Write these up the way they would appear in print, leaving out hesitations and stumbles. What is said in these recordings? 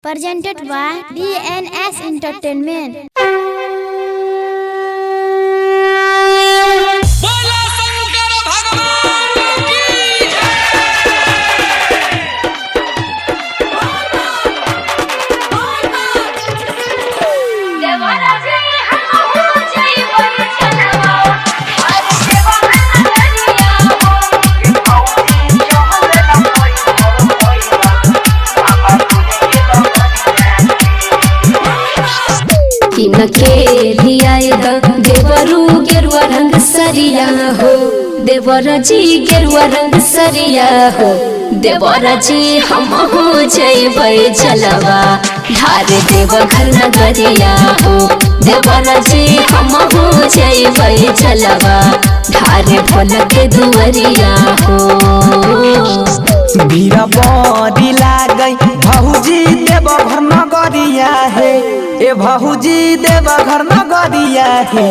Presented by DNS Entertainment. के लिया देवरू गेरुआ रंग सरिया हो देवरा जी गेरुआ रंग सरिया हो देवरा जी हम हो जइबै जलवा धारे देव घर नगरिया हो देवरा जी हम हो जइबै जलवा धारे भोला के दुवरिया हो भीड़ बड़ी लागई भौजी देव घर नगरिया है ए भौजी देव घर नगरिया है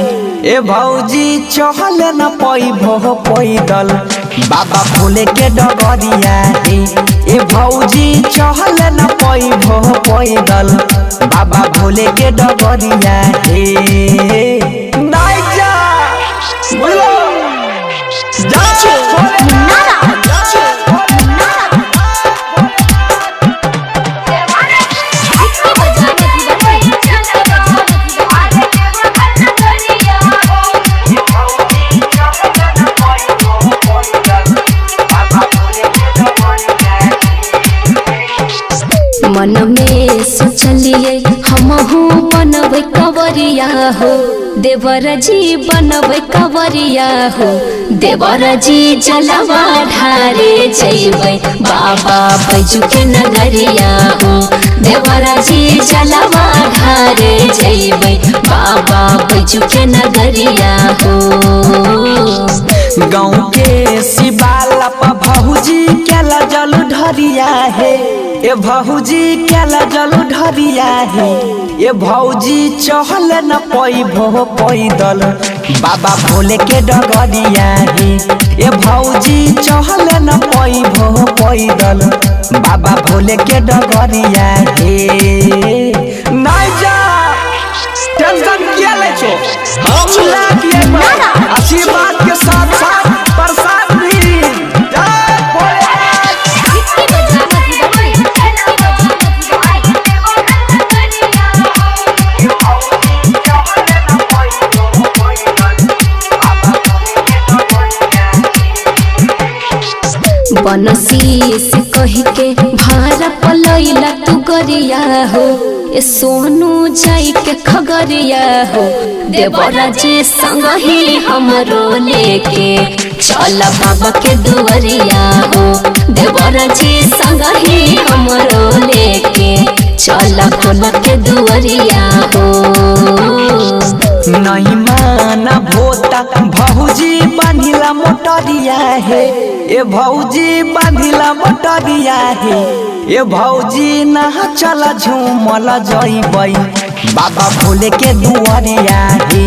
ए भौजी चहल न पैभो पैदल बाबा भोले के डगरिया है ए भौजी चहल न पैभो पैदल बाबा भोले के डगरिया है नहीं जा बोलो मन में सोचलिए हम हो बनबै कवरिया हो देवरा जी बनबै कवरिया हो देवरा जी जलवा ढारे जइबै बाबा बैजू के नगरिया हो देवरा जी जलवा ढारे जइबै बाबा बैजू के नगरिया हो गाँव के शिवाला पर भौजी केला जल ढरिया है ए भौजी केला जल ढरिया है ए भौजी चहल न पैभो पैदल बाबा भोले के डगरिया है ए भौजी चहल न पैभो पैदल बाबा भोले के डगरिया है नहीं जा टेंशन क्या ले छो हम लागिए आशीर्वाद के साथ साथ प्रसाद भी बनसी से कही के भारा पलैला तू गरिया हो ए सोनू जाई के खगरिया हो देवरा जी संग ही हमरो लेके चल बाबा के दुवरिया हो देवरा जी संग ही हमरो लेके चल भोला के दुवरिया हो नहीं माना भोता भौजी बांधिला मोटरिया है ए भौजी बांधिला मोटरिया है ए भौजी नहा चला झूमल जइबै बाबा भोले के दुआरिया है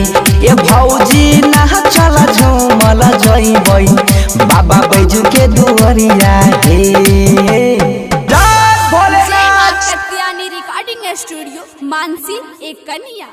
ए भौजी नहा चला झूमल जइबै बाबा बैजू के दुआरिया है रिकॉर्डिंग स्टूडियो मानसी एक कन्या।